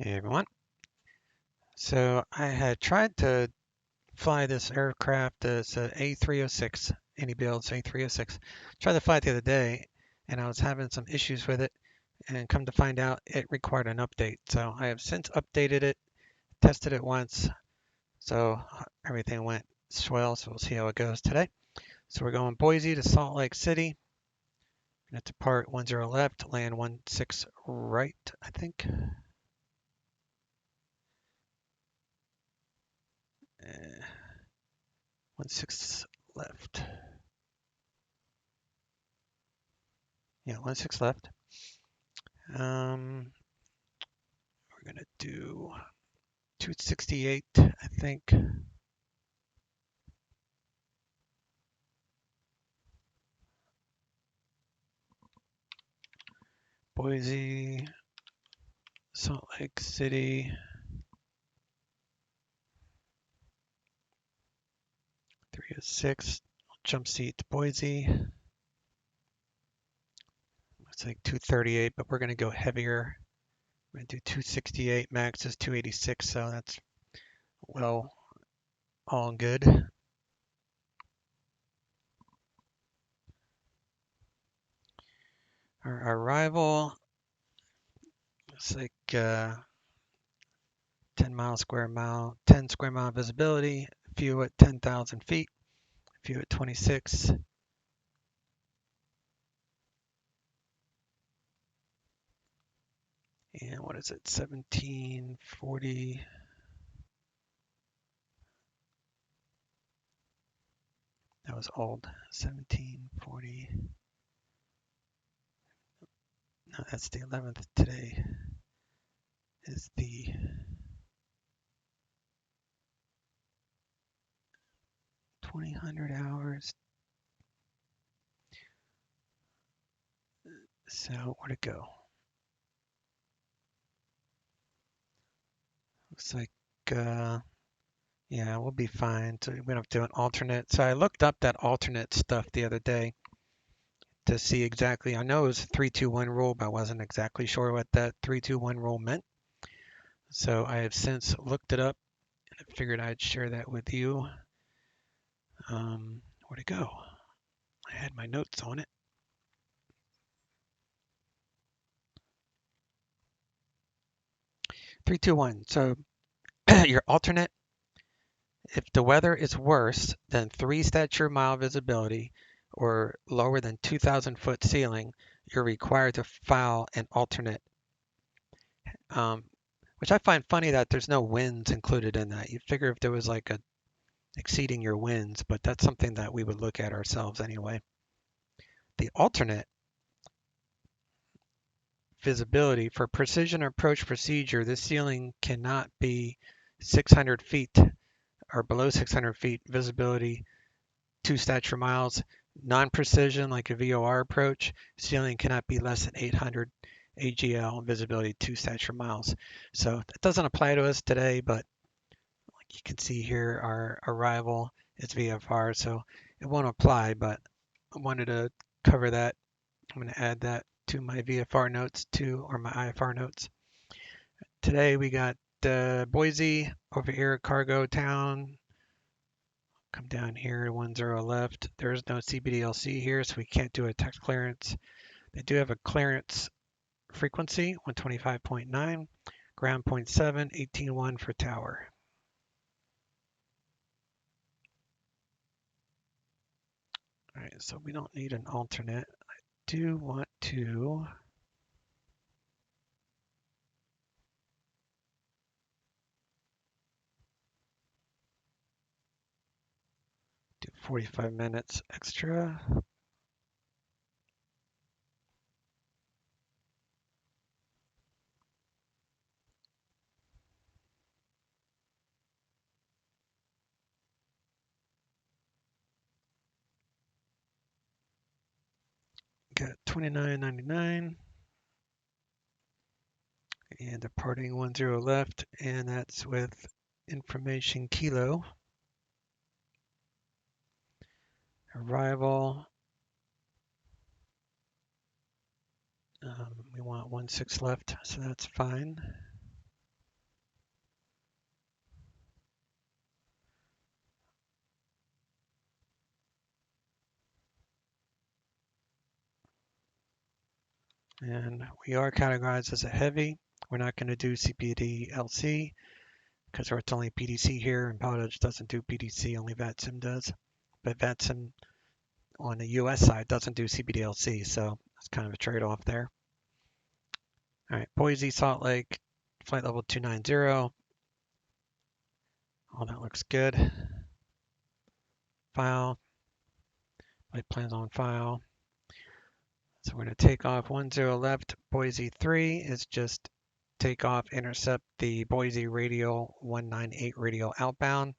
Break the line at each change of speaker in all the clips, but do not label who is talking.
Hey everyone. So I had tried to fly this aircraft, it's a A306, any builds A306. Tried to fly it the other day and I was having some issues with it and come to find out it required an update. So I have since updated it, tested it once, so everything went swell, so we'll see how it goes today. So we're going Boise to Salt Lake City. Gonna depart 10 left, land 16 right, I think. 16 left. Yeah, 16 left. We're gonna do 268, I think. Boise, Salt Lake City, 306. Jump seat to Boise. Looks like 238, but we're gonna go heavier. We're gonna do 268. Max is 286, so that's well all good. Our arrival looks like 10 square mile visibility. Few at 10,000 feet. Few at 26. And what is it? 1740. That was old. 1740. No, that's the 11th. Today is the 2000 hours. So where'd it go? Looks like, yeah, we'll be fine. So we don't have to do an alternate. So I looked up that alternate stuff the other day to see exactly. I know it was a 3-2-1 rule, but I wasn't exactly sure what that 3-2-1 rule meant. So I have since looked it up and I figured I'd share that with you. Where'd it go? I had my notes on it. 3-2-1. So your alternate, if the weather is worse than 3 stature-mile visibility or lower than 2,000-foot ceiling, you're required to file an alternate. Which I find funny that there's no winds included in that. You figure if there was like a exceeding your winds, but that's something that we would look at ourselves anyway. The alternate visibility for precision approach procedure, this ceiling cannot be 600 feet or below 600 feet visibility, 2 stature-miles. Non-precision, like a VOR approach, ceiling cannot be less than 800 AGL visibility, 2 stature-miles. So that doesn't apply to us today, but like you can see here, our arrival is VFR, so it won't apply, but I wanted to cover that. I'm going to add that to my VFR notes too, or my IFR notes. Today we got Boise over here, cargo town. Come down here, 10 left. There is no CBDLC here, so we can't do a text clearance. They do have a clearance frequency, 125.9, ground 0.7, 18.1 for tower. All right, so we don't need an alternate. I do want to do 45 minutes extra. Got 29.99 and departing 10 left, and that's with information kilo. Arrival. We want 16 left, so that's fine. And we are categorized as a heavy. We're not going to do CPD LC because it's only PDC here, and Powdodge doesn't do PDC, only VATSIM does. But VATSIM on the US side doesn't do CPD-LC, so it's kind of a trade-off there. All right, Boise, Salt Lake, flight level 290. All that looks good. File, flight plans on file. So we're going to take off 10 left, Boise 3 is just take off, intercept the Boise radial 198 radial outbound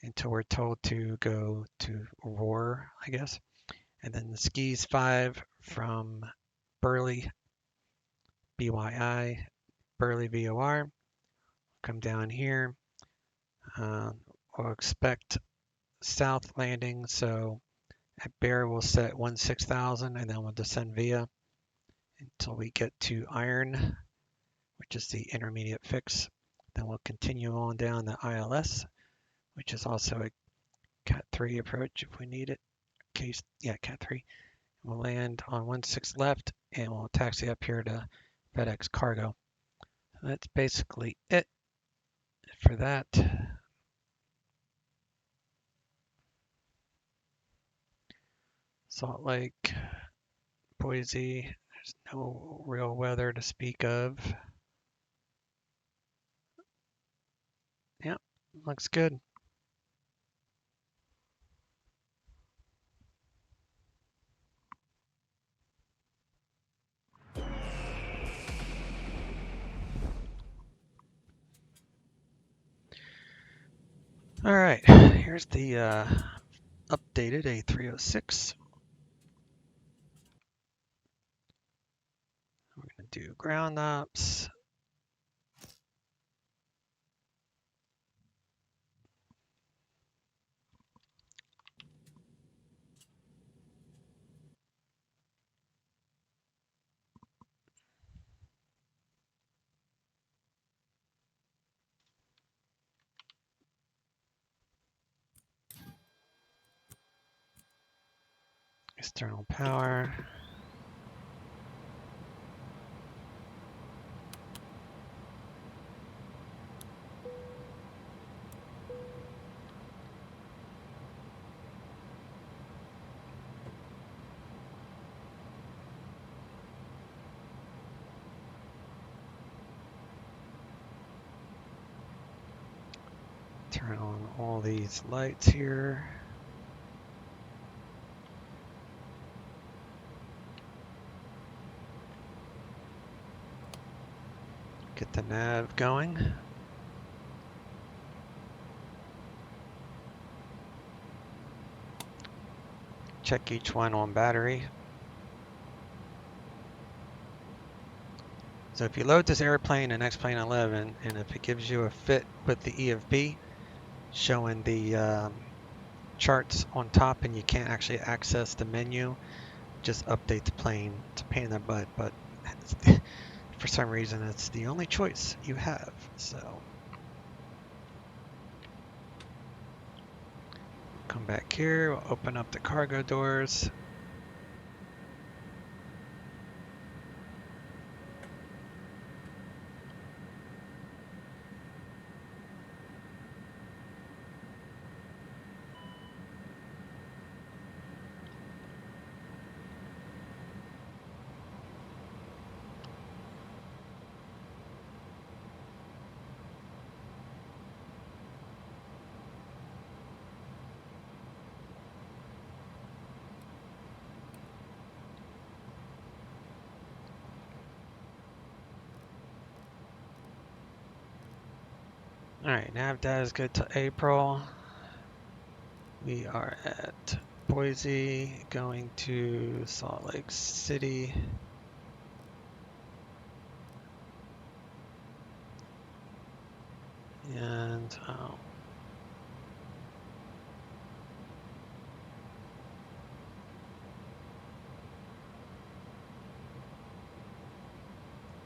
until we're told to go to roar, I guess. And then the skis 5 from Burley, BYI, Burley VOR, come down here. We'll expect south landing, so at Bear we'll set 16,000 and then we'll descend via until we get to Iron, which is the intermediate fix. Then we'll continue on down the ILS, which is also a Cat 3 approach if we need it. Cat 3. We'll land on 16 left and we'll taxi up here to FedEx Cargo. So that's basically it for that. Salt Lake, Boise, there's no real weather to speak of. Yep, looks good. All right, here's the updated A306. We're going to do ground ops. External power. Turn on all these lights here. Get the nav going. Check each one on battery. So if you load this airplane in X-Plane 11, and if it gives you a fit with the EFB, showing the charts on top and you can't actually access the menu, just update the plane. It's a pain in the butt, but for some reason it's the only choice you have. So come back here, we'll open up the cargo doors. All right, nav data is good till April. We are at Boise, going to Salt Lake City. And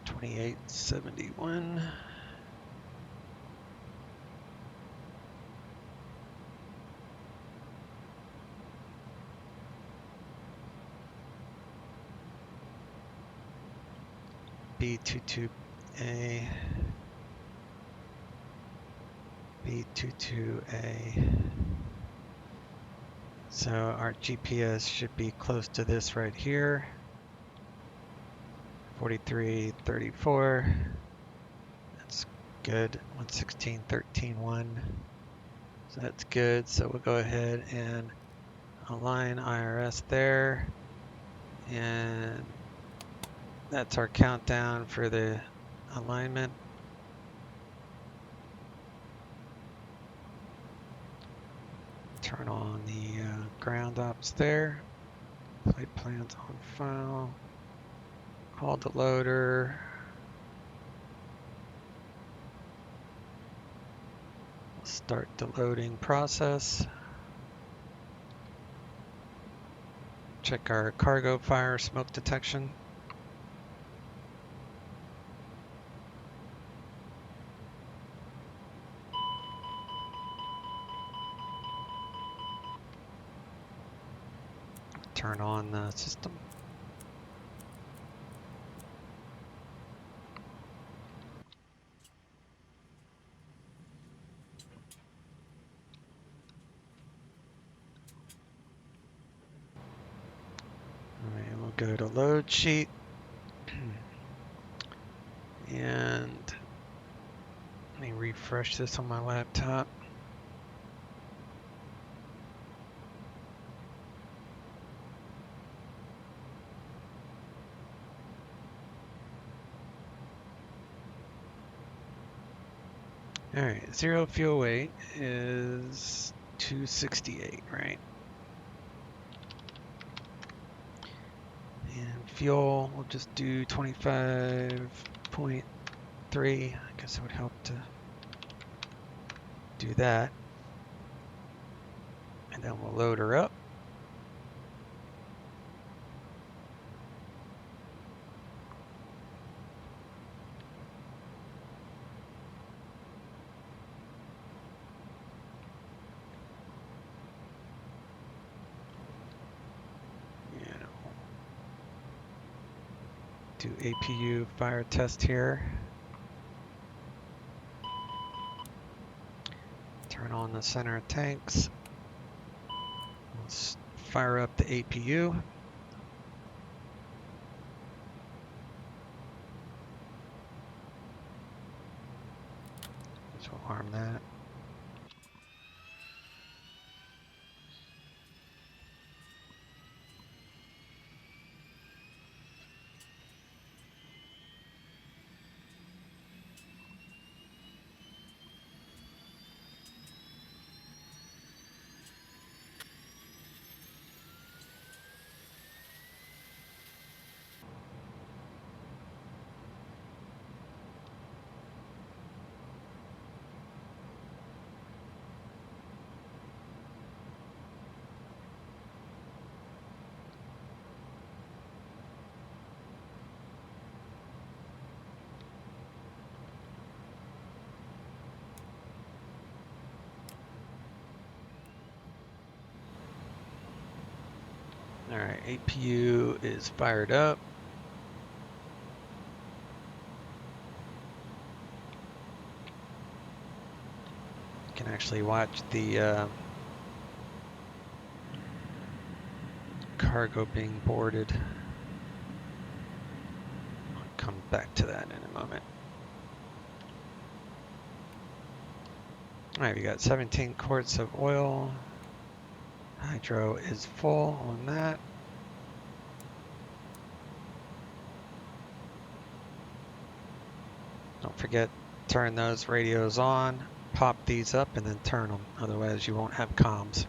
2871. B22A, B22A. So our GPS should be close to this right here. 4334. That's good. 116.13.1. So that's good. So we'll go ahead and align IRS there. And that's our countdown for the alignment. Turn on the ground ops there. Flight plans on file. Call the loader. Start the loading process. Check our cargo fire smoke detection. Turn on the system. All right, we'll go to load sheet. And let me refresh this on my laptop. All right, zero fuel weight is 268, right? And fuel, we'll just do 25.3. I guess it would help to do that. And then we'll load her up. Do APU fire test here. Turn on the center tanks. Let's fire up the APU. So we'll arm that. All right, APU is fired up. You can actually watch the cargo being boarded. I'll come back to that in a moment. All right, we got 17 quarts of oil. Hydro is full on that. Don't forget, turn those radios on, pop these up, and then turn them. Otherwise, you won't have comms.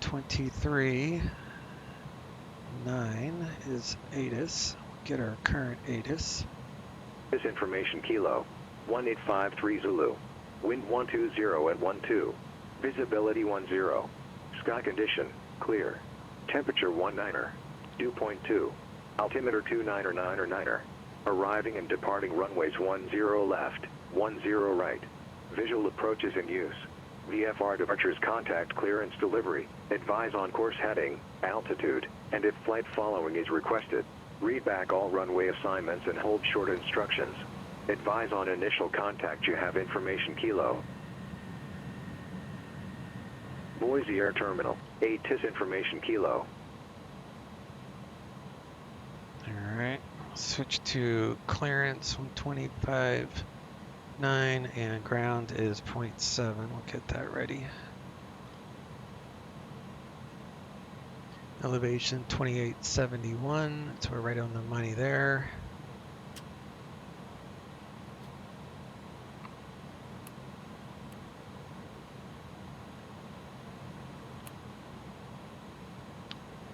$23.9 is ATIS. get our current ATIS.
This information Kilo, 1853 Zulu. Wind 120 at 12. Visibility 10. Sky condition, clear. Temperature 19er. Dew point 2. Altimeter 29er. Arriving and departing runways 10 left, 10 right. Visual approaches in use. VFR departures contact clearance delivery. Advise on course heading, altitude, and if flight following is requested. Read back all runway assignments and hold short instructions. Advise on initial contact. You have information Kilo. Boise Air Terminal, ATIS information Kilo.
Alright, switch to clearance 125.9 and ground is 0.7. We'll get that ready. Elevation 2871, so we're right on the money there.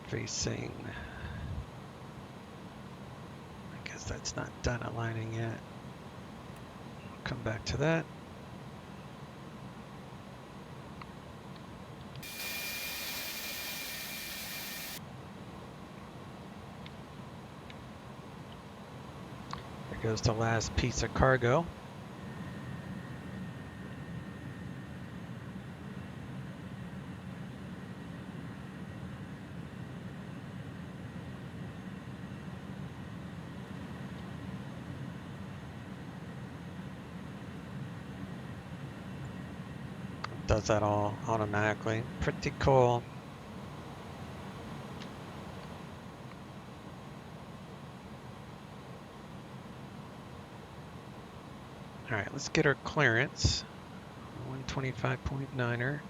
Facing, I guess that's not done aligning yet. Come back to that. There goes the last piece of cargo. Does that all automatically. Pretty cool. Alright, let's get our clearance. 125.9er.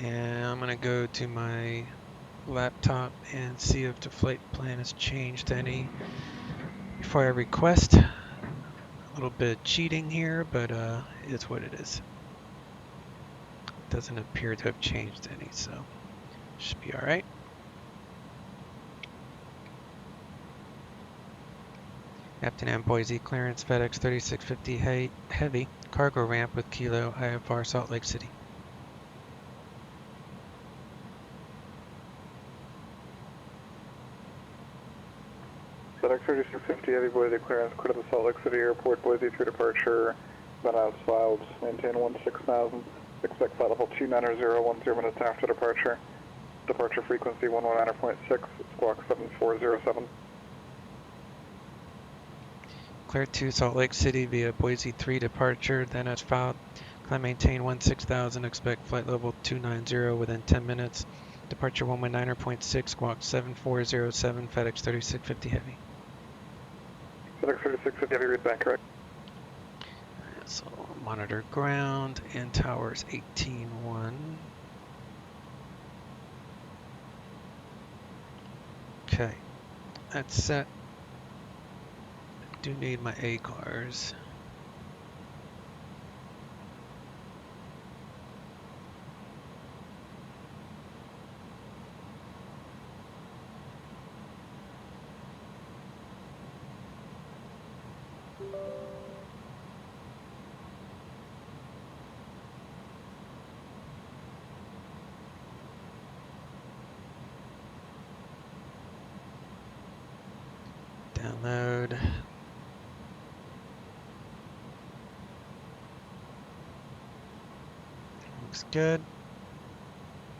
And I'm going to go to my laptop and see if the flight plan has changed any before I request. A little bit of cheating here, but it's what it is. Doesn't appear to have changed any, so should be alright. Captain Boise clearance FedEx 3650 heavy cargo ramp with Kilo IFR Salt Lake City.
FedEx 3650 heavy Boise clearance, clear to the Salt Lake City Airport, Boise through departure, Benouts filed, maintain 16,000, expect flight level 290, 10 minutes after departure, departure frequency 119.6, squawk 7407.
Clear to Salt Lake City via Boise 3 departure, then as filed, climb maintain 16,000, expect flight level 290 within 10 minutes, departure 119.6, squawk 7407, FedEx 3650 heavy.
FedEx 3650 heavy, read back correct.
So monitor ground and towers 18.1. Okay, that's set. I do need my A cars. Download. Looks good.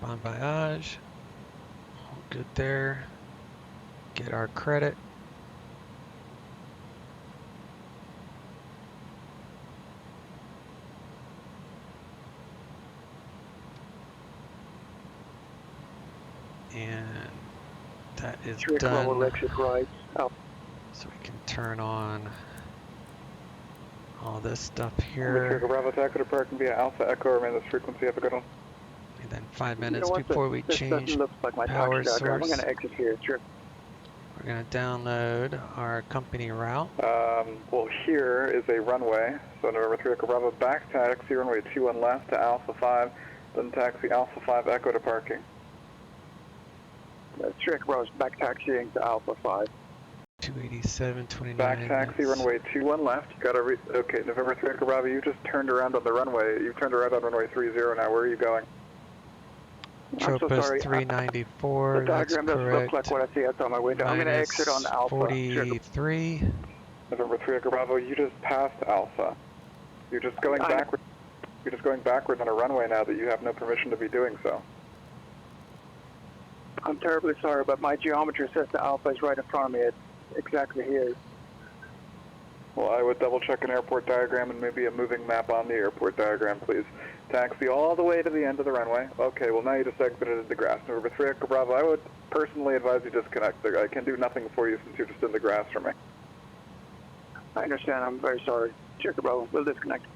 Bon voyage. All good there. Get our credit. And that is done.
Right.
So we can turn on all this stuff here.
Bravo to Echo departing via Alpha Echo, remain this frequency, have a good one.
And then 5 minutes before we change power source,
I'm going to exit here. Sure.
we're going to download our company route.
Well, here is a runway. So November 3 Echo Bravo, back taxi, runway 21 left to Alpha 5, then taxi Alpha 5 Echo to parking. 3 Echo Bravo's back taxiing to Alpha 5.
287, 29.
Back taxi, runway 21 left. You got to okay, November 3 Echo Bravo, you just turned around on the runway. You turned around on runway 30 now. Where are you going?
I'm so
Tropos
sorry.
394,
The
that's
diagram doesn't
correct.
look like what I see outside my window. I'm going to exit on
Minus
Alpha.
43.
November 3 Echo Bravo, you just passed Alpha. You're just going backwards. You're just going backwards on a runway now that you have no permission to be doing so.
I'm terribly sorry, but my geometry says the Alpha is right in front of me. It's exactly here.
Well, I would double check an airport diagram and maybe a moving map on the airport diagram, please. Taxi all the way to the end of the runway. Okay, well now you just exited into the grass. November 3 Echo Bravo, I would personally advise you disconnect. I can do nothing for you since you're just in the grass for me.
I understand. I'm very sorry. Checker Bravo, we'll disconnect.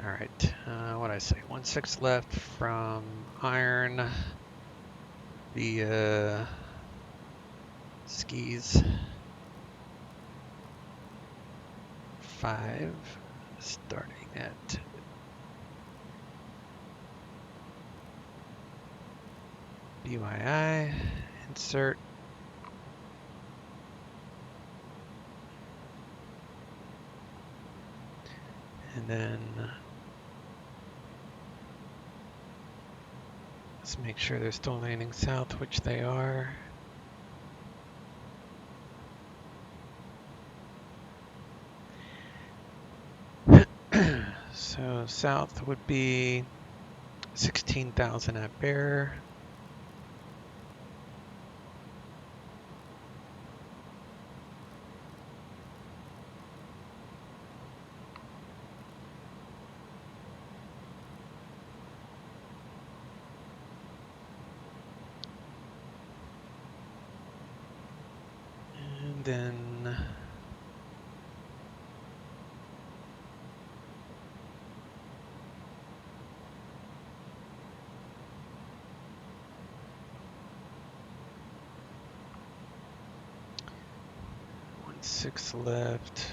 All right, what did I say? 16 left from Iron via skis. 5, starting at BYI, insert. And then let's make sure they're still landing south, which they are. So south would be 16,000 at Bear. And then six left.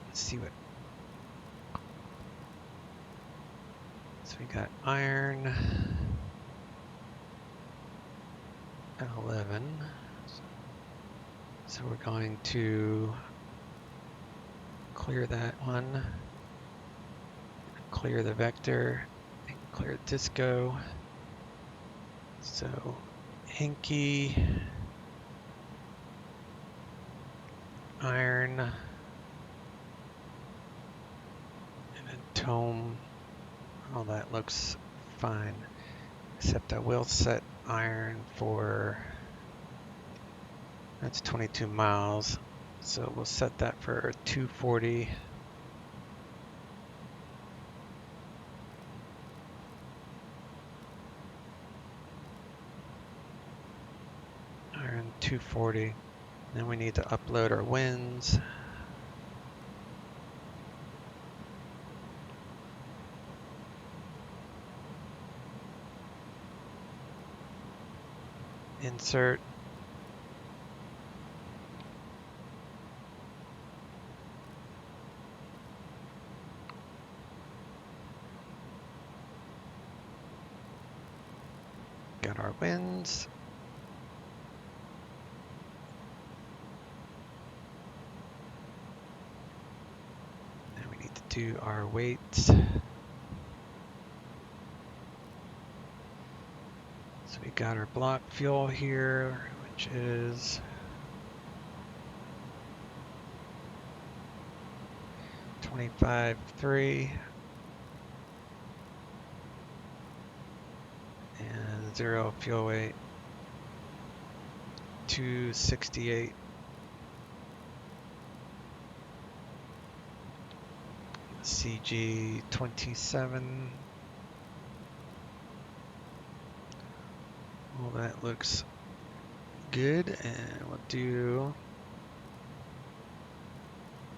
Let's see what. So we got Iron at 11. So we're going to clear that one, clear the vector, and clear disco. So Hinky, Iron, and then Tome. All that looks fine, except I will set Iron for, that's 22 miles. So we'll set that for 240. Iron 240. Then we need to upload our winds. Insert. Got our winds. Now we need to do our weights. So we got our block fuel here, which is 25.3 and 0 fuel weight 268. CG 27. Well, that looks good, and we'll do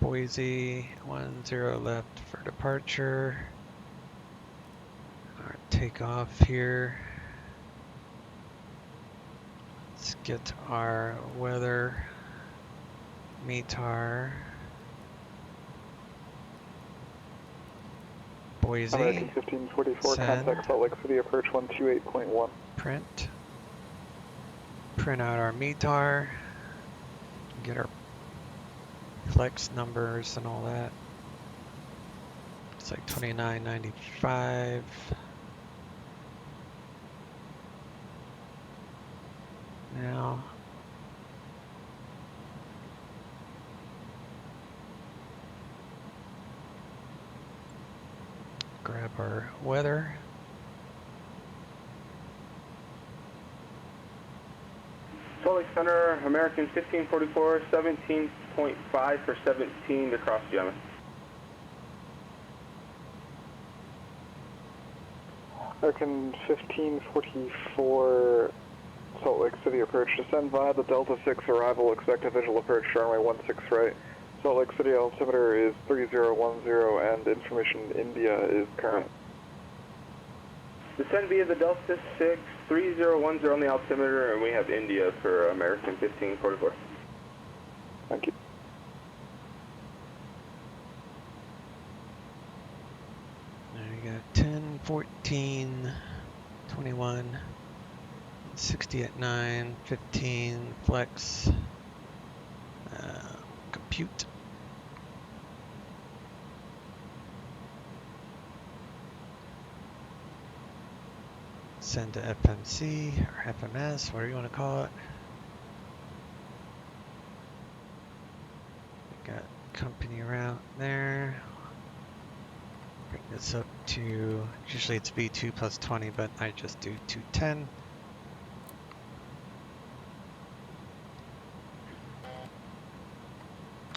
Boise 10 left for departure. Our takeoff here. Let's get our weather METAR Boise.
American 1544,
Send.
contact Salt Lake City, approach 128.1.
Print. Print out our METAR. Get our flex numbers and all that. It's like 29.95. Now. Grab our weather.
Salt Lake Center, American 1544, 17.5 for 17 to cross Gemma.
American 1544, Salt Lake City approach. Descend via the Delta 6 arrival. Expect a visual approach to runway 16 right. Salt Lake City altimeter is 3010 and information India is current.
Descend via the Delta 6, 3010 on the altimeter, and we have India for American 1544.
Thank you.
There you got 10, 14, 21, 60 at 9, 15, flex, compute. Send to FMC or FMS, whatever you want to call it. We got company route there. Bring this up to, usually it's V2 plus 20, but I just do 210.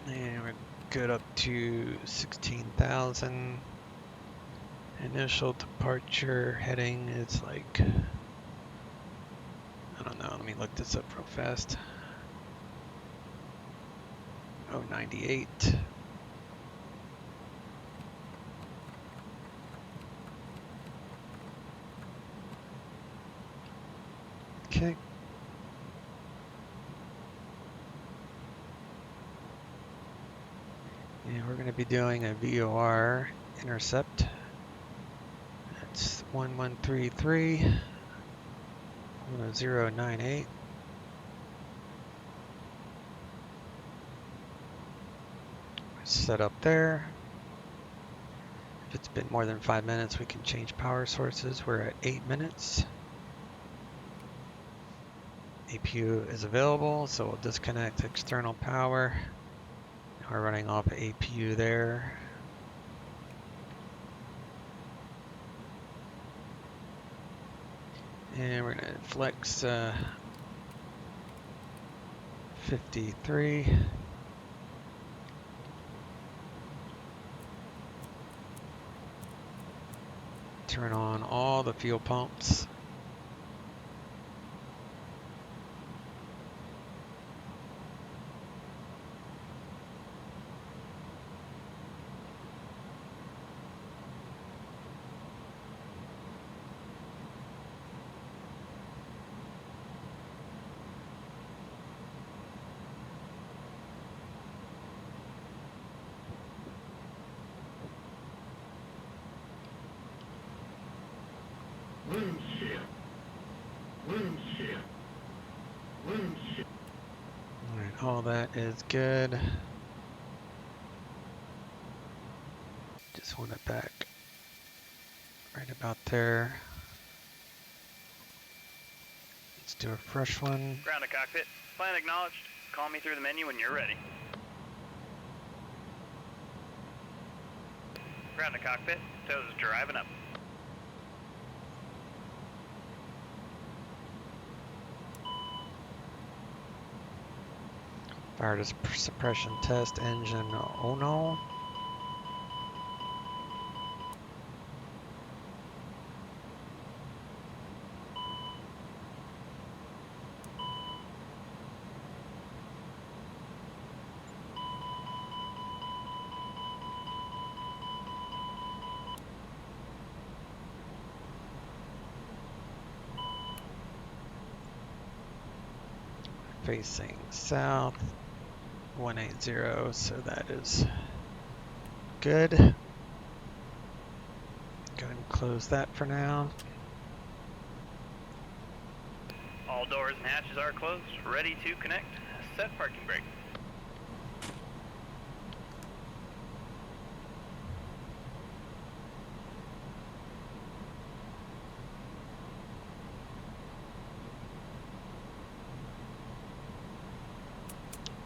And we're good up to 16,000. Initial departure heading is like, I don't know, let me look this up real fast. Oh, 98. Okay. And we're going to be doing a VOR intercept. That's 1133 1098. Set up there. If it's been more than 5 minutes, we can change power sources. We're at 8 minutes. APU is available, so we'll disconnect external power. We're running off APU there. And we're gonna flex 53. Turn on all the fuel pumps. Alright, all that is good. Just want it back right about there. Let's do a fresh one.
Ground to cockpit. Plan acknowledged. Call me through the menu when you're ready. Ground to cockpit. Toes driving up.
Fire suppression test engine. Oh no. facing south, 180, so that is good. Go ahead and close that for now.
All doors and hatches are closed. Ready to connect. Set parking brake.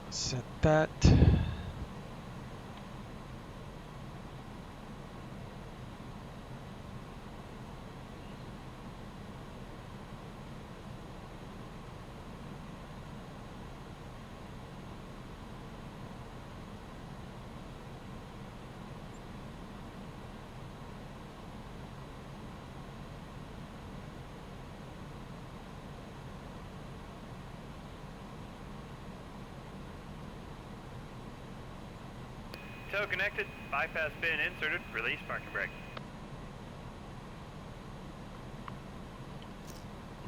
Set that.
Tow connected. Bypass bin inserted. Release parking brake.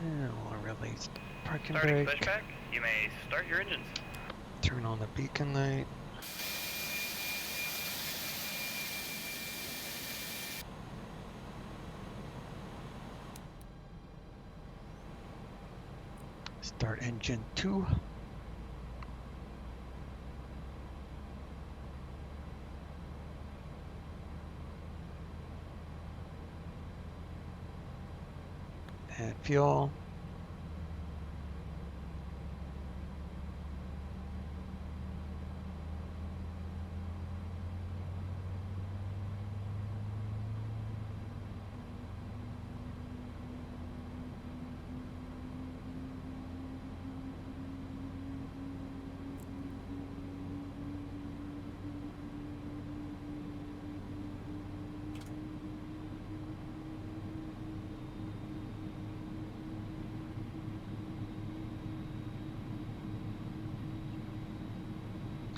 And we'll release parking
Starting
brake.
pushback. You may start your engines.
Turn on the beacon light. Start engine 2. Add fuel.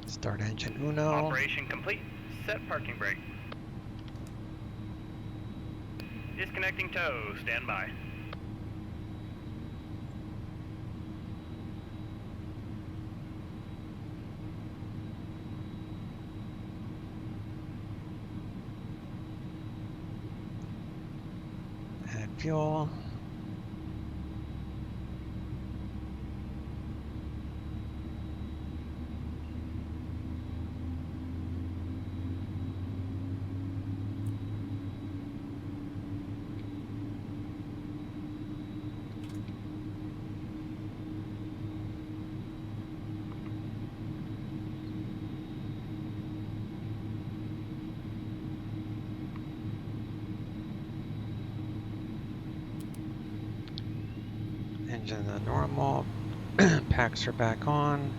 Start engine uno.
Operation complete. Set parking brake. Disconnecting tow. Stand by.
Add fuel. Engine the normal. Packs are back on.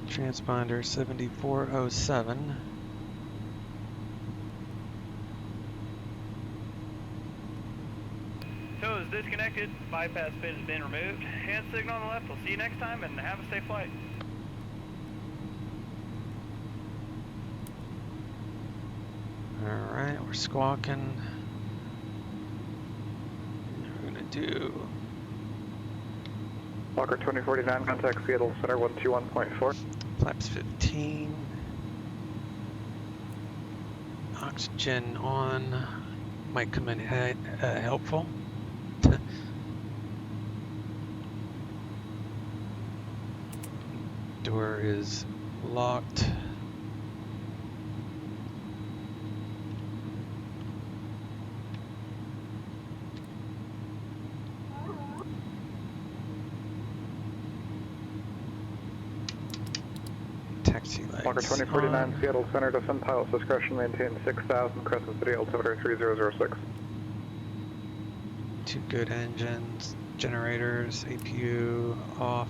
Transponder 7407.
Tow is disconnected. Bypass bin has been removed. Hand signal on the left. We'll see you next time and have a safe flight.
Alright, we're squawking. We're gonna do
Walker 2049, contact Seattle Center 121.4.
flaps 15. Oxygen on. Might come in helpful. Door is locked. Taxi lights
Walker 2049,
on.
Seattle Center, descend pilot's discretion, maintain 6000, Crescent City, altimeter 3006.
2 good engines, generators, APU off.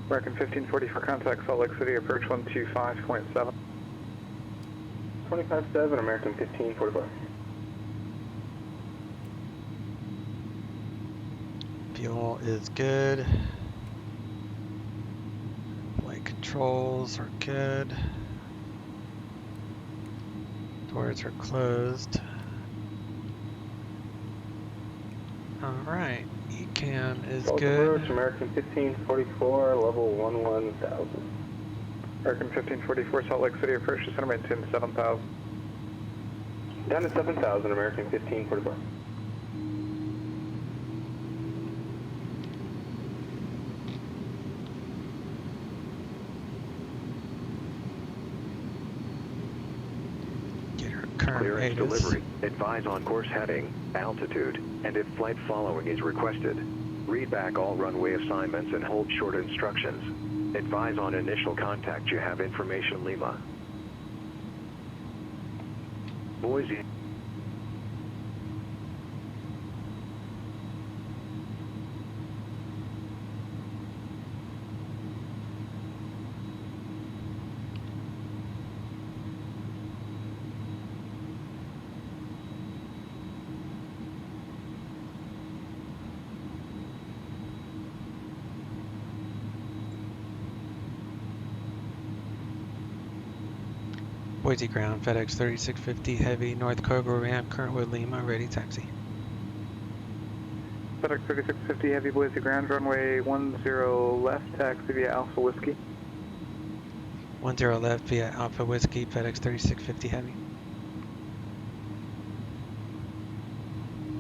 American 1540 for contact Salt Lake City, approach 125.7.
25-7, American 1544.
Fuel is good. Flight controls are good. Doors are closed. Alright, ECAN is good.
Approach, American 1544, level 11,000.
American 1544, Salt Lake City approach, descend maintain 7,000.
Down to 7,000, American 1544.
Get her current
Clearance
radius.
delivery. Advise on course heading, altitude, and if flight following is requested. Read back all runway assignments and hold short instructions. Advise on initial contact you have information Lima. Boise.
Boise ground, FedEx 3650 heavy, North Cobra ramp, Currentwood Lima, ready taxi.
FedEx 3650 heavy, Boise ground, runway 10 left, taxi via Alpha Whiskey.
10 left via Alpha Whiskey, FedEx 3650 heavy.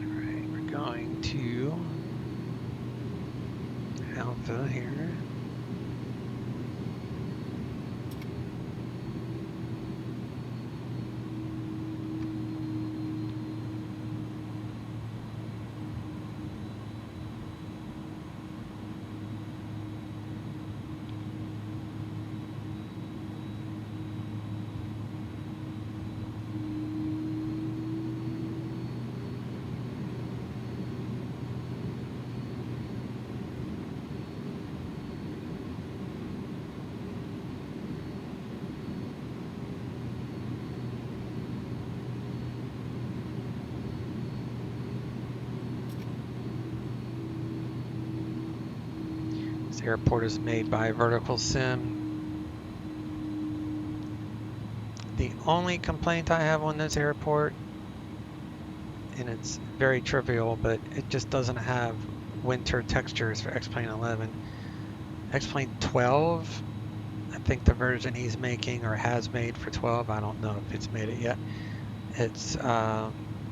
Alright, we're going to Alpha here. This airport is made by Vertical Sim. The only complaint I have on this airport, and it's very trivial, but it just doesn't have winter textures for X-Plane 11. X-Plane 12, I think the version he's making or has made for 12, I don't know if it's made it yet. It's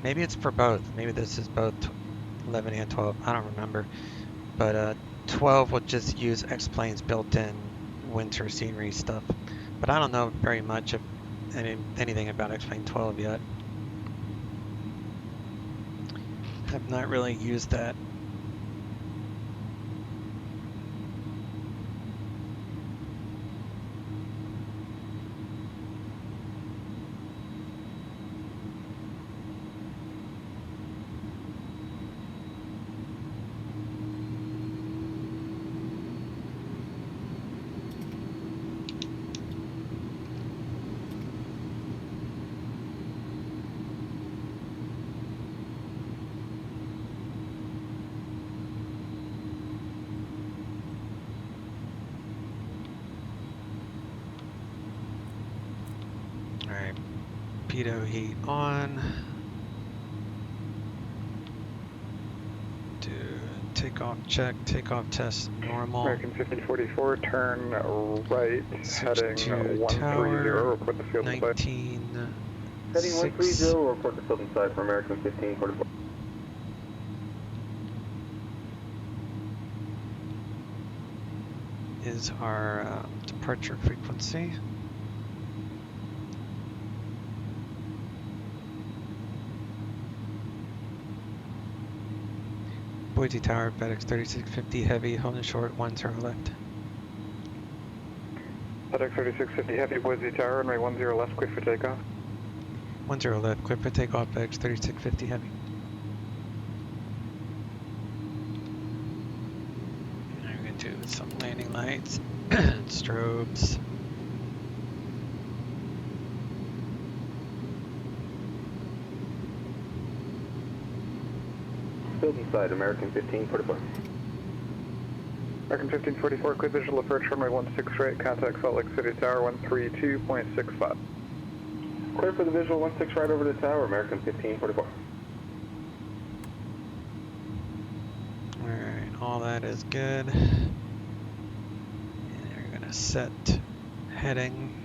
maybe it's for both. Maybe this is both 11 and 12. I don't remember. But 12 will just use X-Plane's built-in winter scenery stuff. But I don't know very much of anything about X-Plane 12 yet. Have not really used that. Alright, pitot heat on. Do takeoff check, takeoff test normal.
American 1544, turn right,
Switch
heading
to
130,
tower,
report the field inside.
19,
Heading
6
130, report the field inside for American 1544.
is our departure frequency. Boise Tower, FedEx 3650 heavy, holding short, 10 left.
FedEx 3650 heavy, Boise Tower, runway 10 left, clear for takeoff.
10 left, clear for takeoff, FedEx 3650 heavy. And we're going to do some landing lights, strobes.
Field inside, American 1544.
American 1544, clear visual approach runway 16 right, contact Salt Lake City Tower 132.65.
Clear for the visual 16 right over the tower, American 1544.
Alright, all that is good. And you're gonna set heading.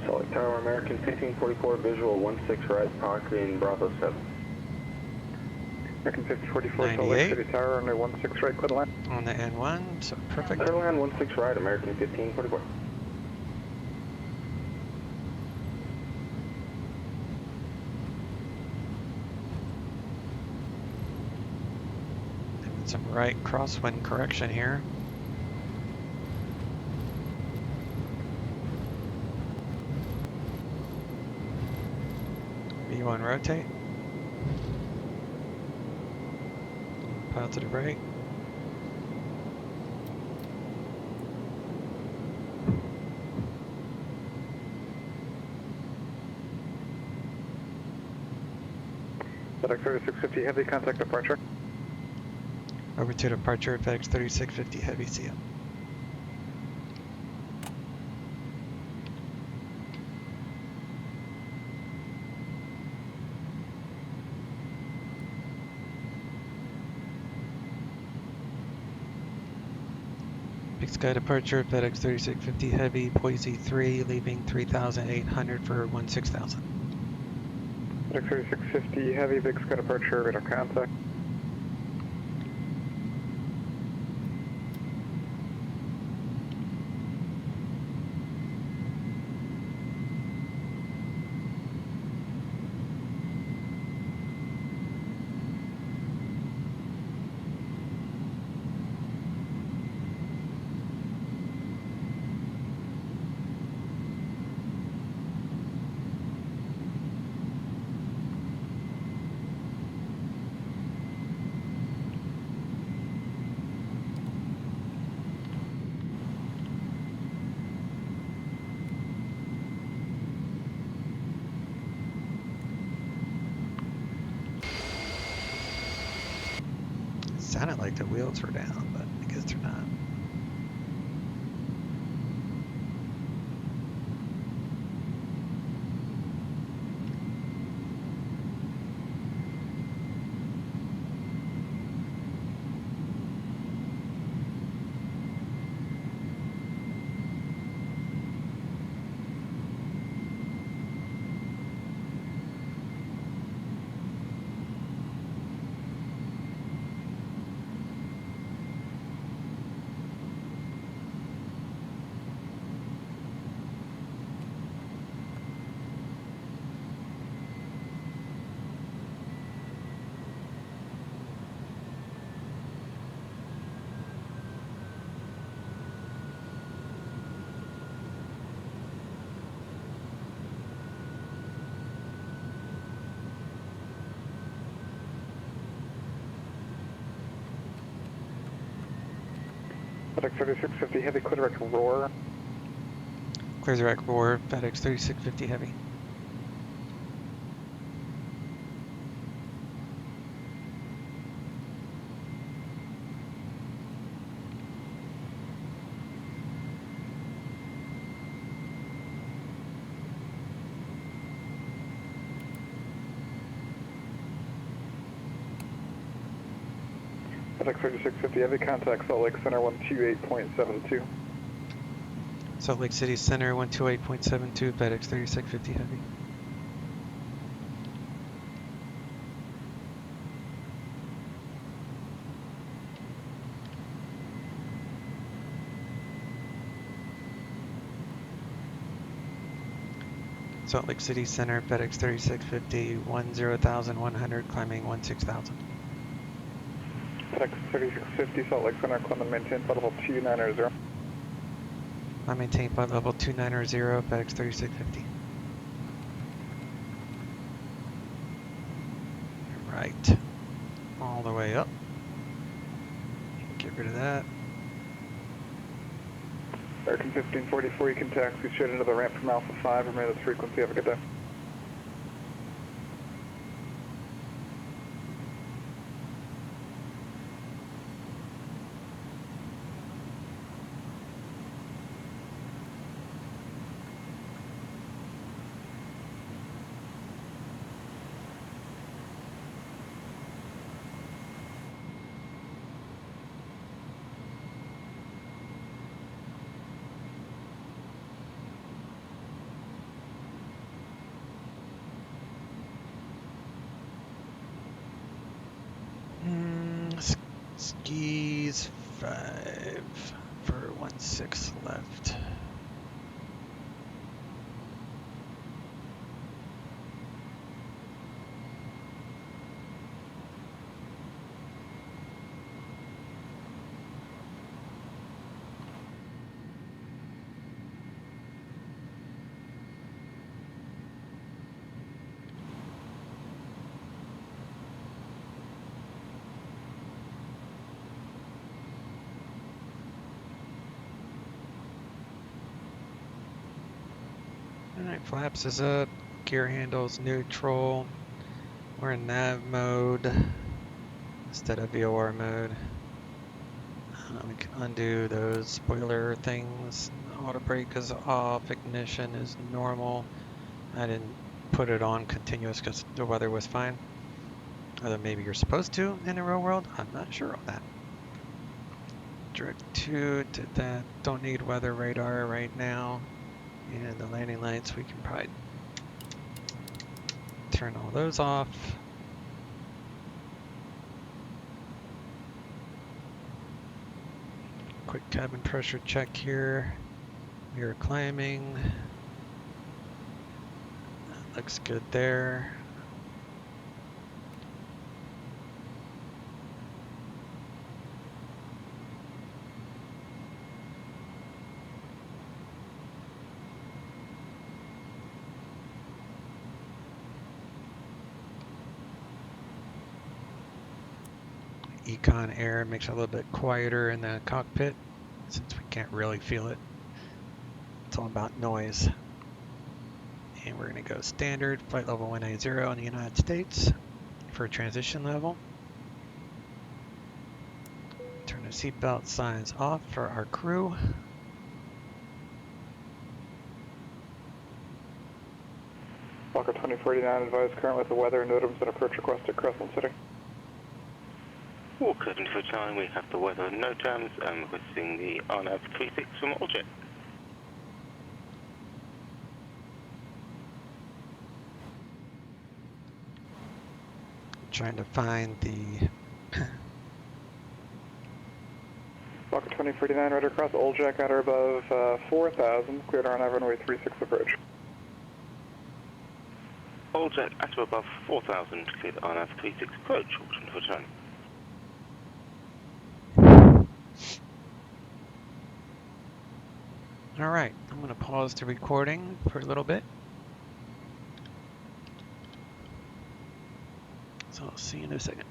Salt Lake Tower, American 1544, visual 16 right, parking Bravo 7.
American 1544, Salt Lake
98.
City Tower, runway 16 right, clear to land.
On the N1, so perfect.
Clear to land 16 right, American 1544.
Doing some right crosswind correction here. V1 rotate. Positive right.
FedEx 3650, heavy contact departure.
Over to departure, FedEx 3650 Heavy, see ya. Big Sky departure, FedEx 3650 Heavy, Boise 3, leaving 3,800 for 16,000.
FedEx 3650, heavy, big sky departure, radar contact.
Sounded like the wheels were down, but I guess they're not.
FedEx 3650, heavy, clear direct roar.
Clear direct roar, FedEx 3650 Heavy.
FedEx 3650, heavy, contact Salt Lake Center 128.72.
Salt Lake City Center 128.72, FedEx 3650 Heavy. Salt Lake City Center, FedEx 3650, 10,100, climbing 16,000.
FedEx 3650, Salt Lake Center, Clement, maintain flight level 290.
I maintain flight level 290, FedEx 3650. Right. All the way up. Get rid of that.
American 1544, you can taxi straight into the ramp from Alpha 5, remain at this frequency, have a good day.
Skis 5 for 16 left. Alright, flaps is up, gear handles neutral. We're in nav mode instead of VOR mode. We can undo those spoiler things. Auto brake is off, ignition is normal. I didn't put it on continuous because the weather was fine. Although maybe you're supposed to in the real world, I'm not sure on that. Direct 2 did that. Don't need weather radar right now. And the landing lights, we can probably turn all those off. Quick cabin pressure check here. We are climbing. That looks good there. Econ air makes it a little bit quieter in the cockpit since we can't really feel it. It's all about noise. And we're going to go standard, flight level 180 in the United States for transition level. Turn the seatbelt signs off for our crew.
Walker 2049, advised current with the weather, NOTAMs and approach requested Crescent City.
Walker 2049, we have the weather and NOTAMs and requesting the RNAV 36 from Alljet.
Trying to find the
Walker 2049, right across Oljak at or above 4,000, cleared RNAV runway 36 approach.
Alljet at or above 4,000, cleared RNAV 36 approach, Walker 2049.
All right, I'm going to pause the recording for a little bit. So I'll see you in a second.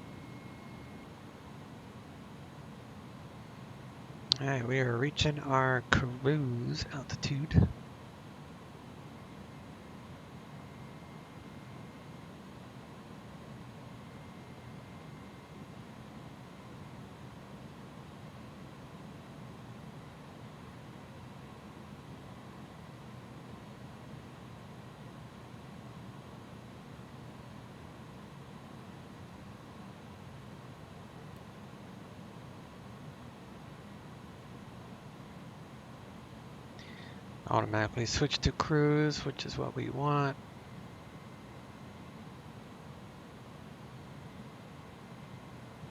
All right, we are reaching our cruise altitude. Automatically switch to cruise, which is what we want.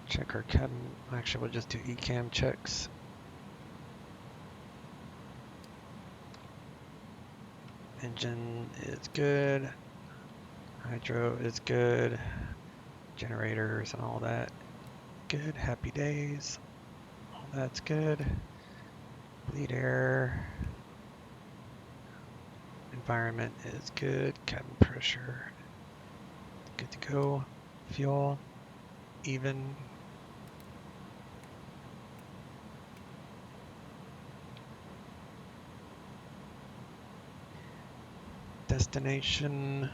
Check our cabin. Actually, we'll just do ECAM checks. Engine is good. Hydro is good. Generators and all that. Good. Happy days. All that's good. Bleed air. environment is good. Cabin pressure, good to go. Fuel, even. Destination,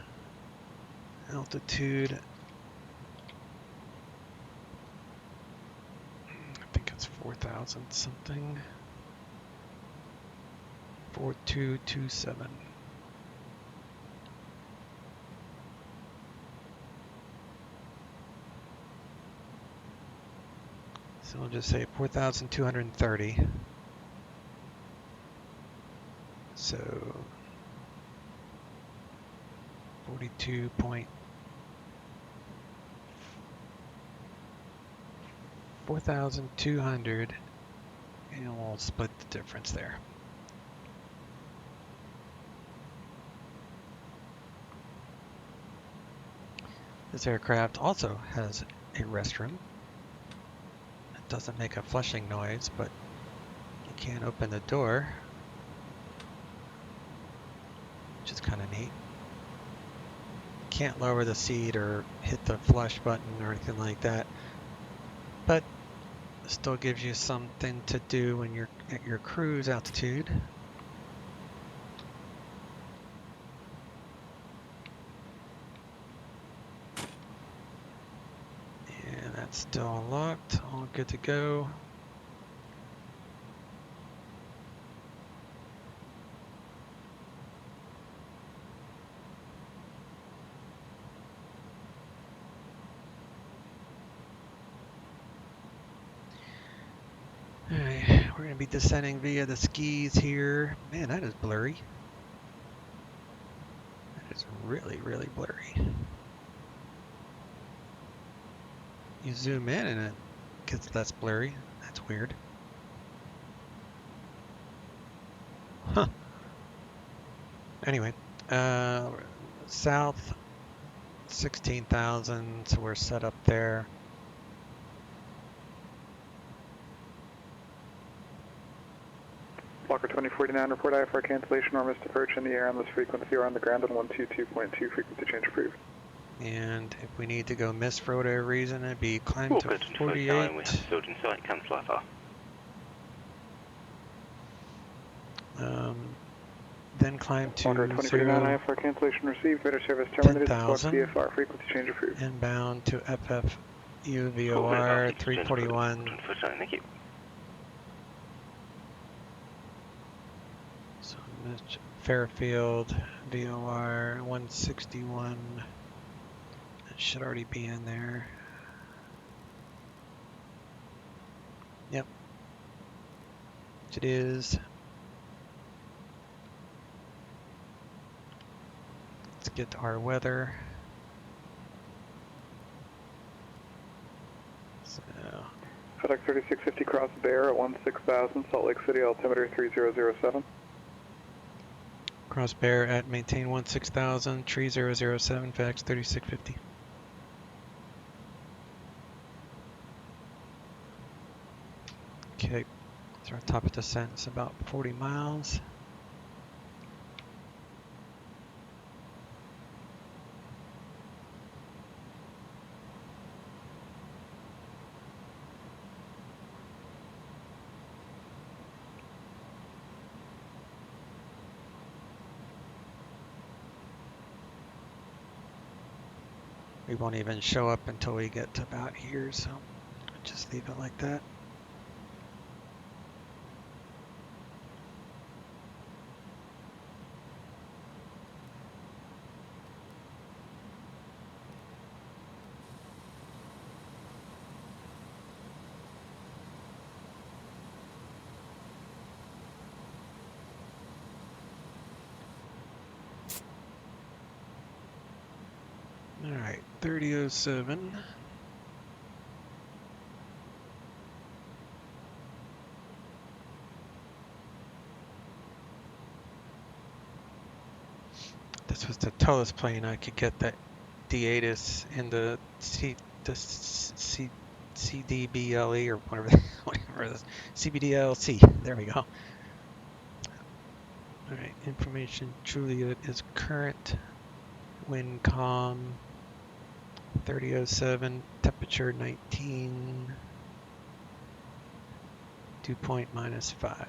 altitude. I think it's 4,000 something. 4227. So we'll just say 4,230. So 4,200, and we'll split the difference there. This aircraft also has a restroom. It doesn't make a flushing noise, but you can open the door, which is kind of neat. Can't lower the seat or hit the flush button or anything like that, but it still gives you something to do when you're at your cruise altitude. And that's still unlocked, all good to go. Alright, we're going to be descending via the skis here. Man, that is blurry. That is really, really blurry. You zoom in and it gets less blurry. That's weird. Huh. Anyway, south 16,000, so we're set up there.
Blocker 2049, report IFR cancellation or missed approach in the air on this frequency or on the ground on 122.2, frequency change approved.
And if we need to go miss for whatever reason, it'd be climb
All
to
good,
48.
we have field in sight, cancel IFR.
Then climb to
Blocker 2049, IFR cancellation received, radar service terminated, squawk
10,000.
VFR, frequency change approved.
Inbound to FFU
Cool,
VOR 341.
2049, thank you.
So Fairfield VOR 161. That should already be in there. Yep. It is. Let's get to our weather. So,
Fedex 3650 cross Bear at 16,000, Salt Lake City, altimeter 3007.
Cross Bear at maintain 16,000, 3007, FedEx 3650. Okay, so our top of descent is about 40 miles. We won't even show up until we get to about here, so I'll just leave it like that. All right, 3007. This was the tallest plane I could get that D8 in the CDBLE or whatever, whatever it is, CBDLC. There we go. Alright, information Juliet is current. Wind calm. 3007, temperature 19. Dew point -5.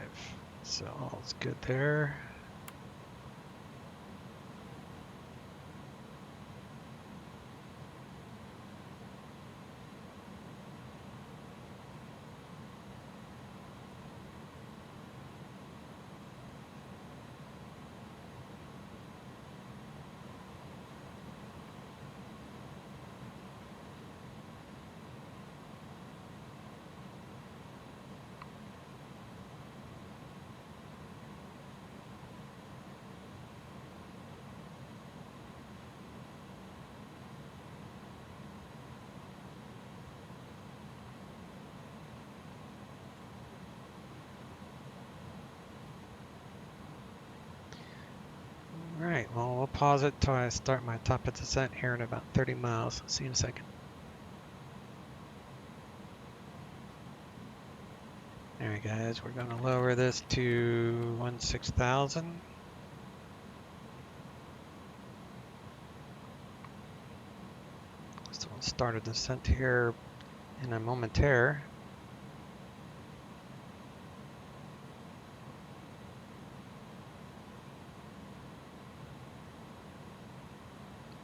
So all's good there. Alright, well, we'll pause it till I start my top of descent here in about 30 miles. See you in a second. Alright guys, we're going to lower this to 16,000. So we'll start a descent here in a momentaire.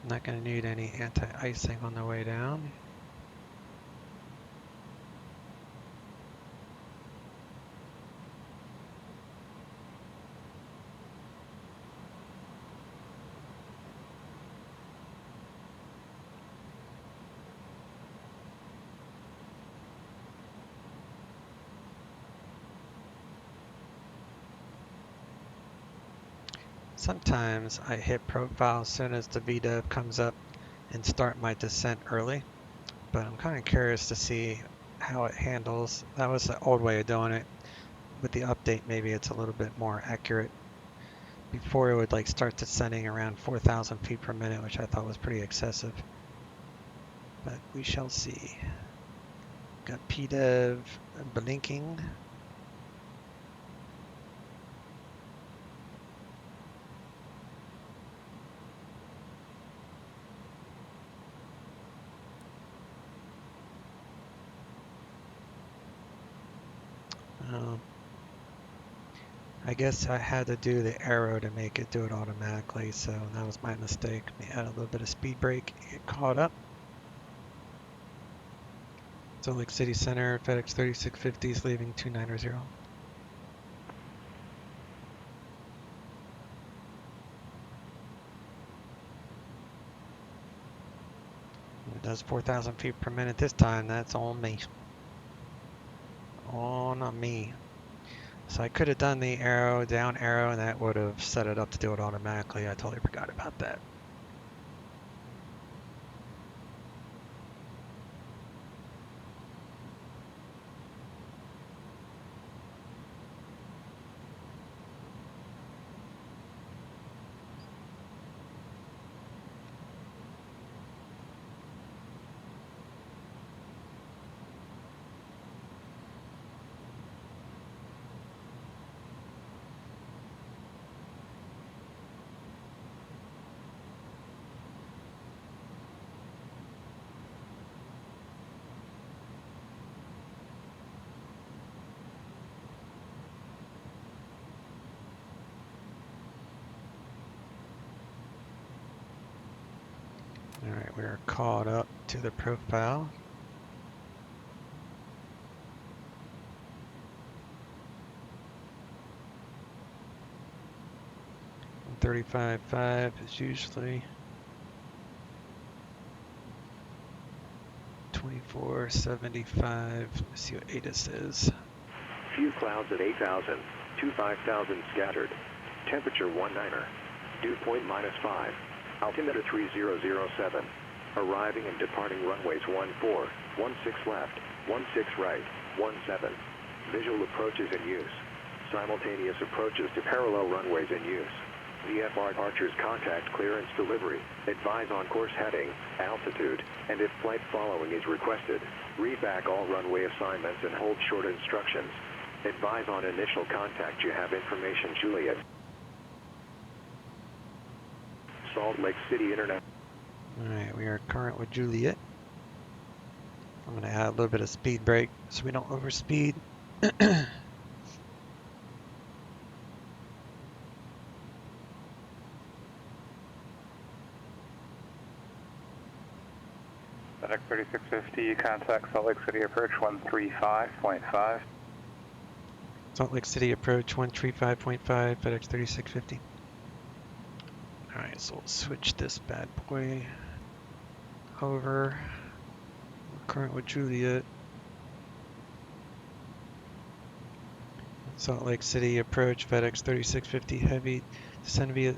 Not going to need any anti-icing on the way down. Sometimes I hit profile as soon as the VDEV comes up and start my descent early, but I'm kind of curious to see how it handles. That was the old way of doing it. With the update, maybe it's a little bit more accurate. Before it would like start descending around 4,000 feet per minute, which I thought was pretty excessive. But we shall see. Got PDEV blinking. I guess I had to do the arrow to make it do it automatically, so that was my mistake. Let me add a little bit of speed brake, get caught up. Salt Lake City Center, Fedex 3650 is leaving 2900. It does 4,000 feet per minute this time. That's on me. On me. So I could have done the arrow, down arrow, and that would have set it up to do it automatically. I totally forgot about that. Alright, we are caught up to the profile. $35.5 is usually $24.75. Let's see what ATIS is.
Few clouds at 8,000 to 5,000 scattered. Temperature 19er. Dew point -5. Altimeter 3007. Arriving and departing runways 14, 16 left, 16 right, 17. Visual approaches in use. Simultaneous approaches to parallel runways in use. VFR Archers contact clearance delivery. Advise on course heading, altitude, and if flight following is requested. Read back all runway assignments and hold short instructions. Advise on initial contact. You have information, Juliet. Salt Lake City International.
Alright, we are current with Juliet. I'm going to add a little bit of speed brake so we don't overspeed.
FedEx 3650, contact Salt Lake City approach 135.5.
Salt Lake City approach 135.5, FedEx 3650. Alright, so we'll switch this bad boy over. We're current with Juliet. Salt Lake City approach, FedEx 3650 heavy. Descend via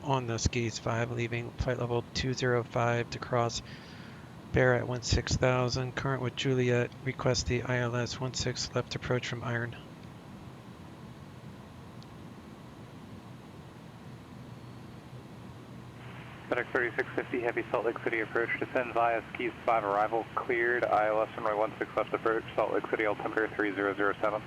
on the skis 5, leaving flight level 205 to cross Bear at 16,000. Current with Juliet. Request the ILS 16 left approach from Iron.
FedEx 3650, heavy Salt Lake City approach, descend via skis 5 arrival, cleared, ILS runway 16 left approach, Salt Lake City altimeter 3007.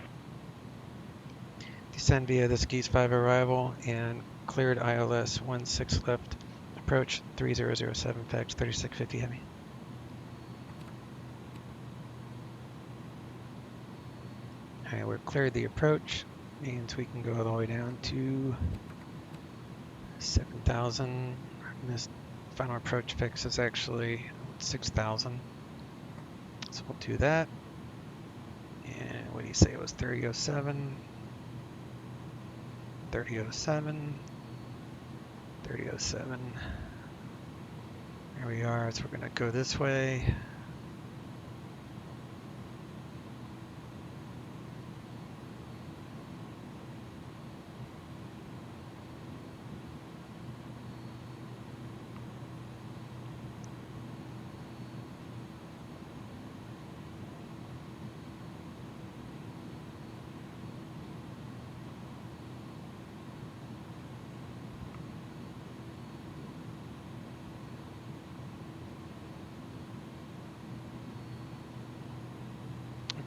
Descend via the skis 5 arrival and cleared ILS 16 left approach 3007, FedEx 3650 heavy. Alright, we're cleared the approach, means we can go all the way down to 7,000. This final approach fix is actually 6,000. So we'll do that. And what do you say it was 3007? 3007. 3007. There we are. So we're going to go this way.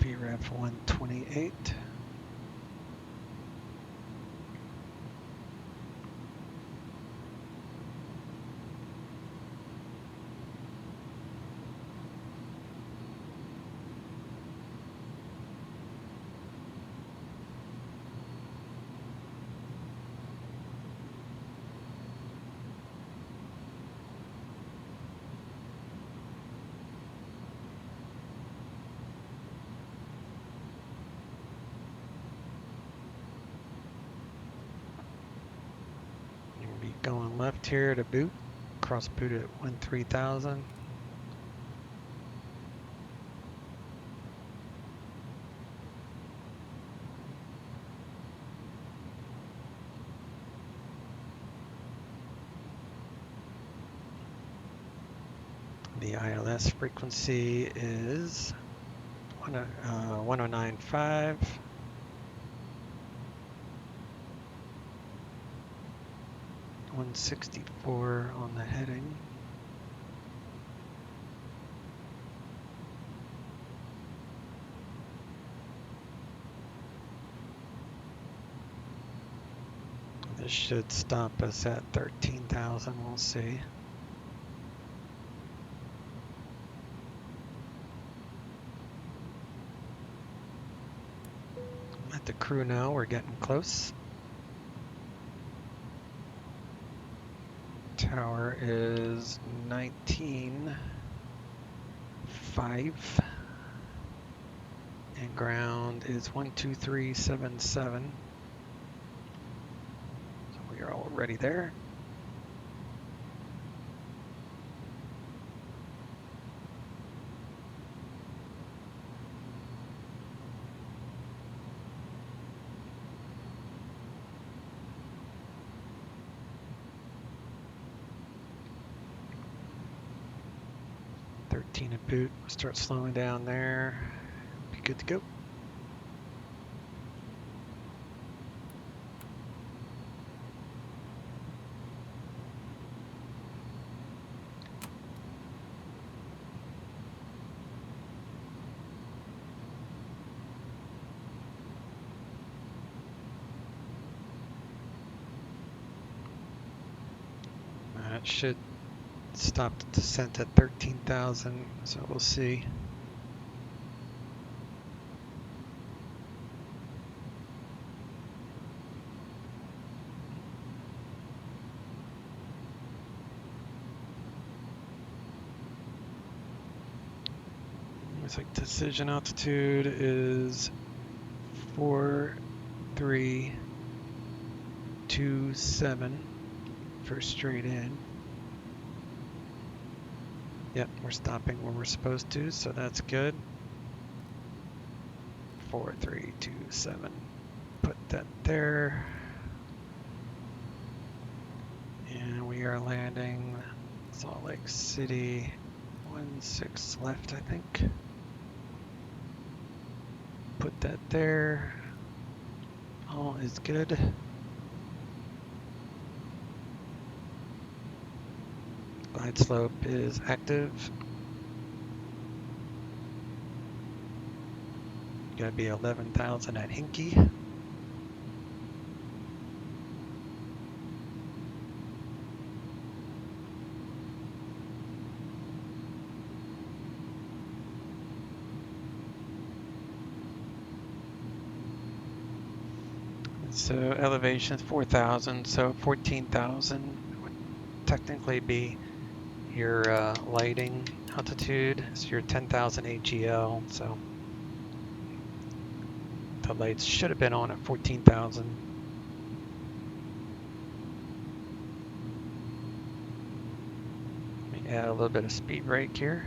VREF 128. Going left here to boot, cross boot at 13,000. The ILS frequency is 1095. 164 on the heading. This should stop us at 13,000, we'll see. Let the crew know we're getting close. Tower is 19.5 and ground is 12377. So we are already there. A boot, start slowing down there, be good to go. that should stop the descent at 13,000, so we'll see. Looks like decision altitude is 4327 for straight in. Yep, we're stopping where we're supposed to, so that's good. 4327. Put that there. And we are landing Salt Lake City. 16 left, I think. Put that there. All is good. Glide slope is active. Gotta be 11,000 at Hinky. So elevation is 4,000, so 14,000 would technically be your lighting altitude. So your 10,000 AGL, so the lights should have been on at 14,000. Let me add a little bit of speed brake here.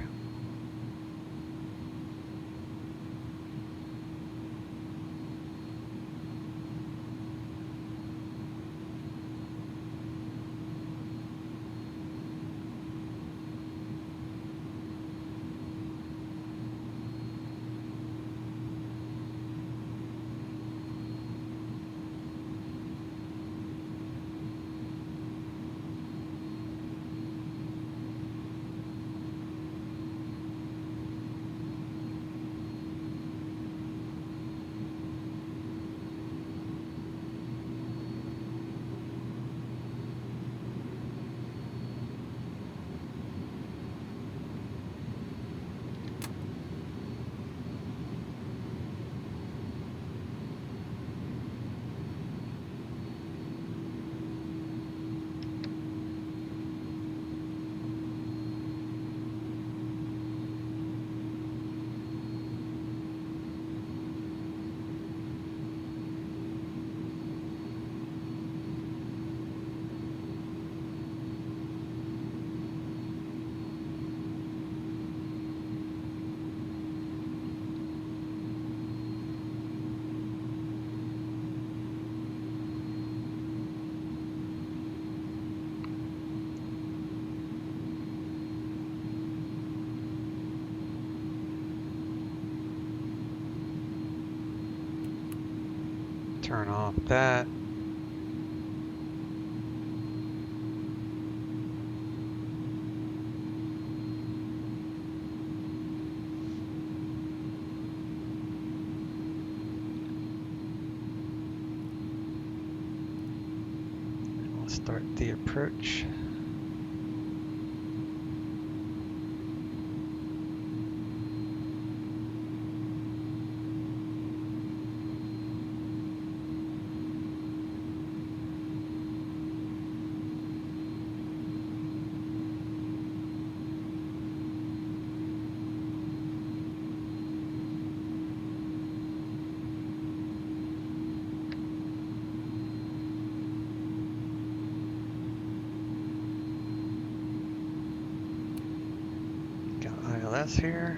Turn off that. We'll start the approach. ILS here.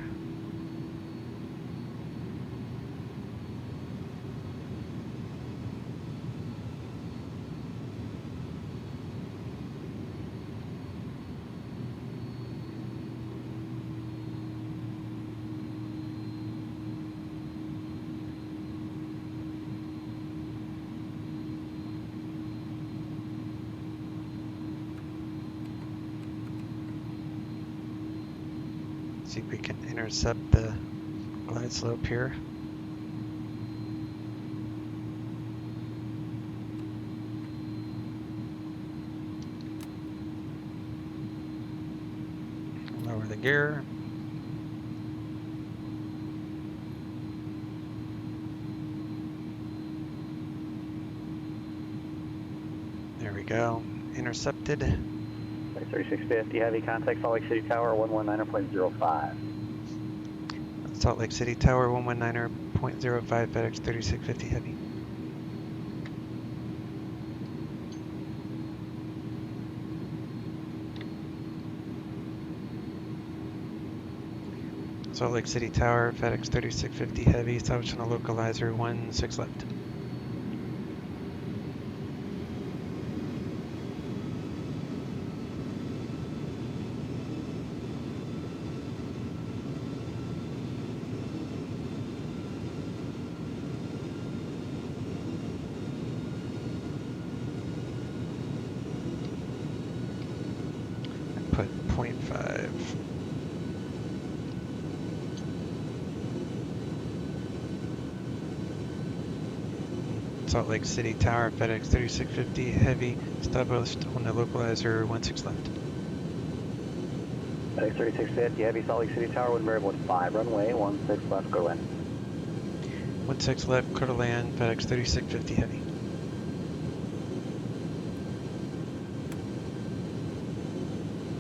See if we can intercept the glide slope here. the gear. There we go. Intercepted.
A306F, heavy contact Salt Lake City Tower 119.05.
Salt Lake City Tower 119.05 FedEx 3650 Heavy. Salt Lake City Tower, FedEx 3650 Heavy, establishing a localizer, 16 left. Put 0.5. Salt Lake City Tower, FedEx 3650 Heavy, established on the localizer, 16 left.
FedEx 3650, heavy Salt Lake City Tower, wind variable at 5, runway 16 left, go in.
16 left, clear to land, FedEx 3650 Heavy.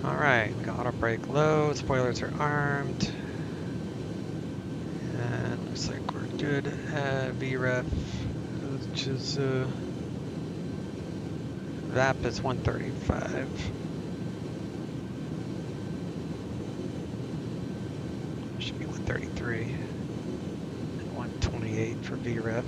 Alright, we got auto brake low, spoilers are armed. And looks like we're good at VREF, which is VAP is 135. Should be 133. And 128 for VREF.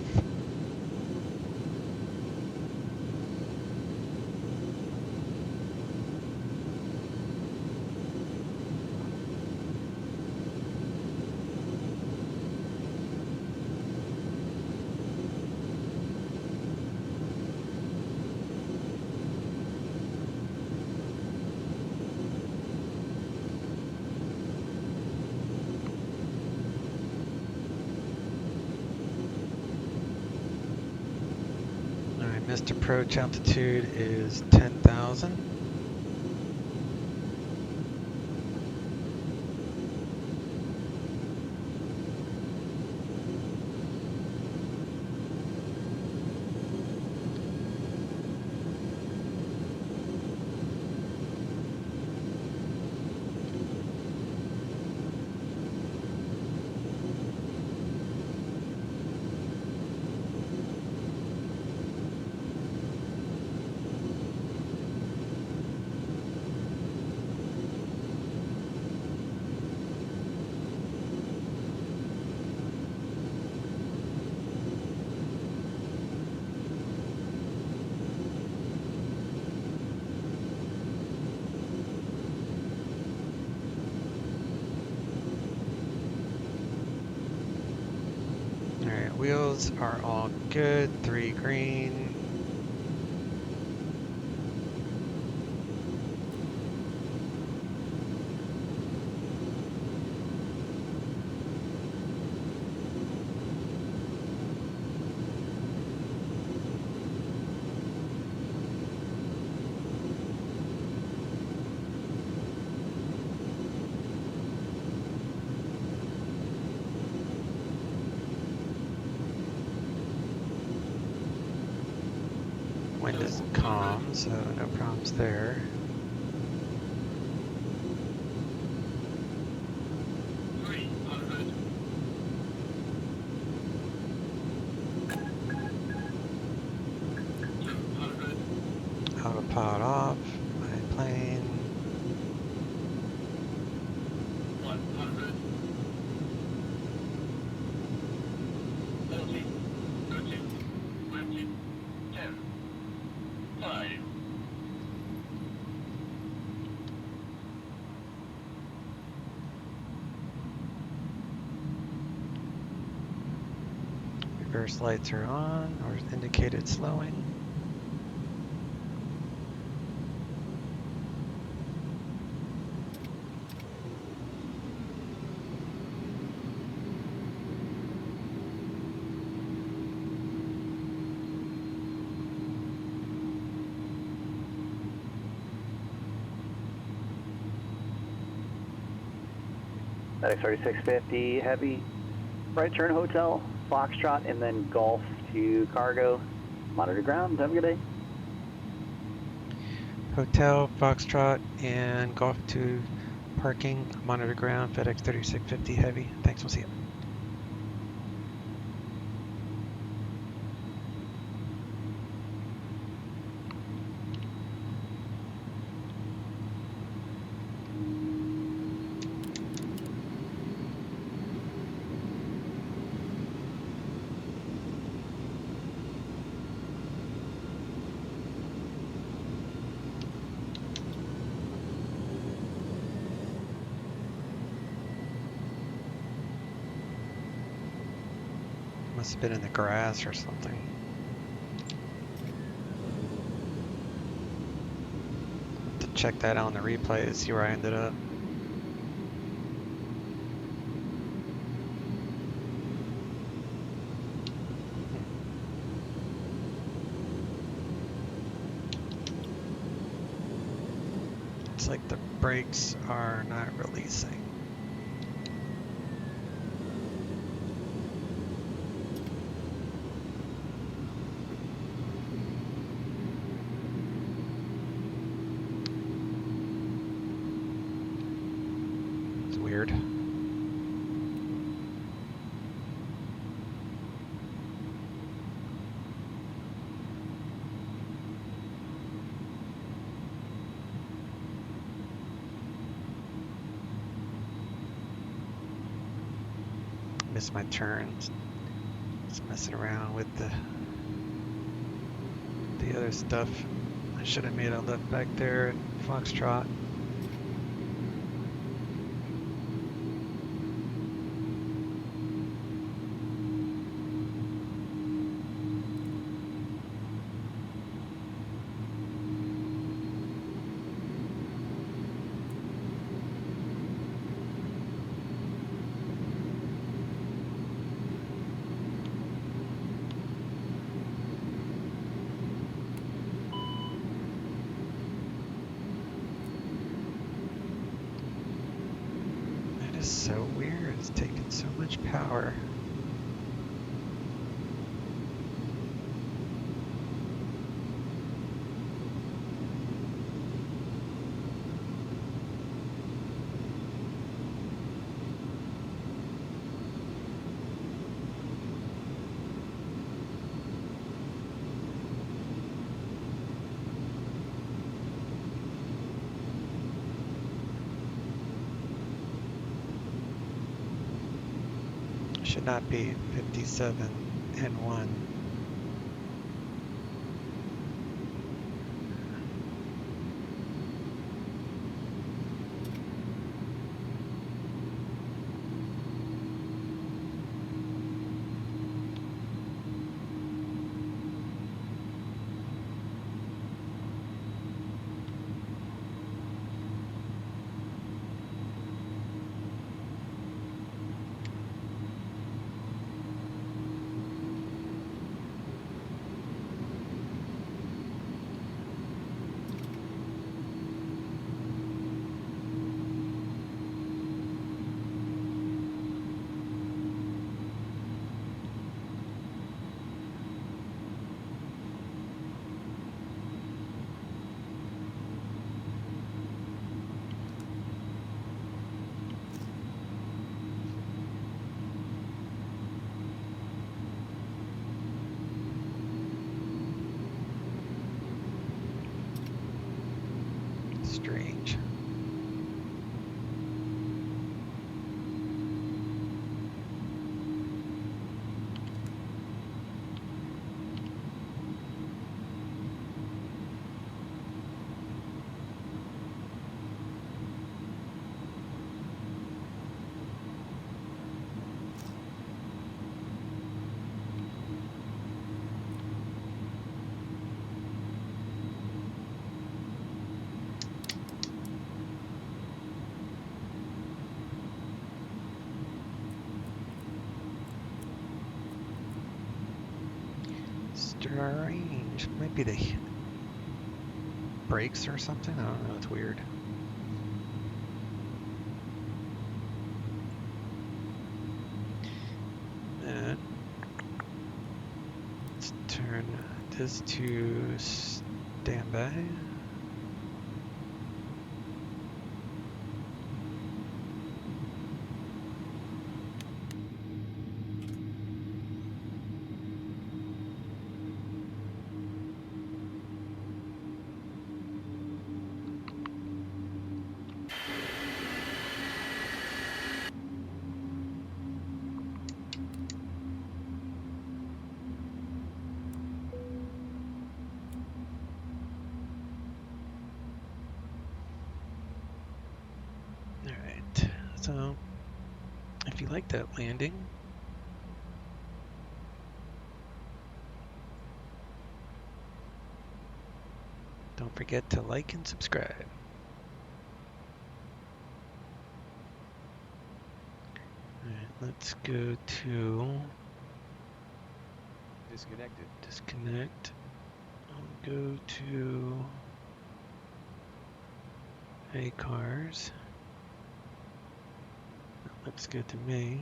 Missed approach altitude is 10,000. Alright, wheels are all good, 3 green. Wind is calm, so no problems there. Autopilot off, my plane. Reverse lights are on, or indicated slowing.
Fedex 3650 Heavy. Right turn hotel, Foxtrot, and then Golf to cargo. Monitor ground. Have a good day.
Hotel, Foxtrot, and Golf to parking, monitor ground, FedEx 3650 Heavy. Thanks, we'll see you. Must have been in the grass or something. To check that out on the replay to see where I ended up. It's like the brakes are not releasing. It's weird. Missed my turns. Just messing around with the other stuff. I should have made a left back there at Foxtrot. That is so weird. It's taking so much power. Should not be 57 and 1. Strange. Strange. Might be the brakes or something. I don't know. It's weird. this to standby. Alright, so if you like that landing, don't forget to like and subscribe. Alright, let's go to disconnect. I'll go to A cars. That looks good to me.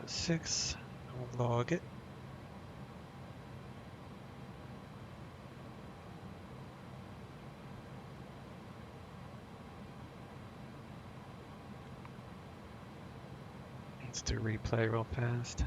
.306. I'll log it. Let's do replay real fast.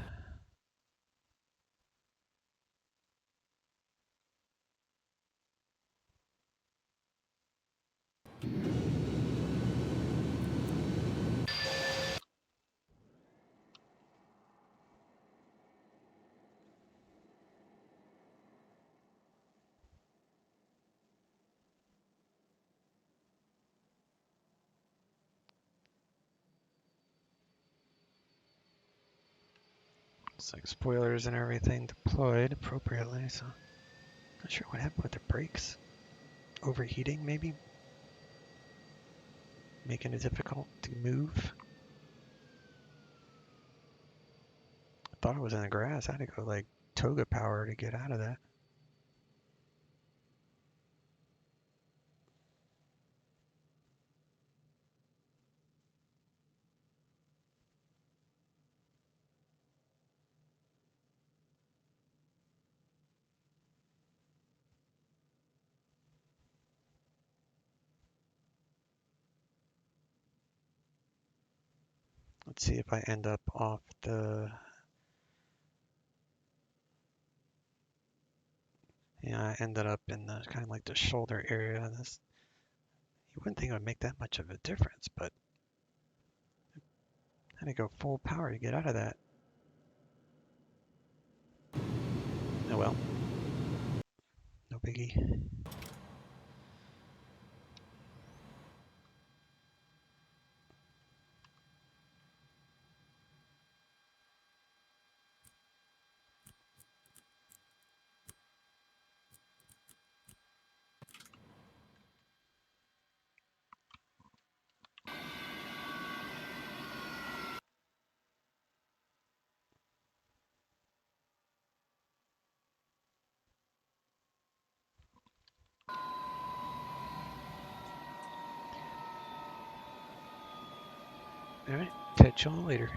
Looks like spoilers and everything deployed appropriately, so not sure what happened with the brakes. Overheating, maybe? Making it difficult to move. I thought it was in the grass. I had to go like toga power to get out of that. Let's see if I end up off the... Yeah, I ended up in the kind of like the shoulder area. This, you wouldn't think it would make that much of a difference, but I had to go full power to get out of that. Oh well, no biggie. All right, catch y'all later.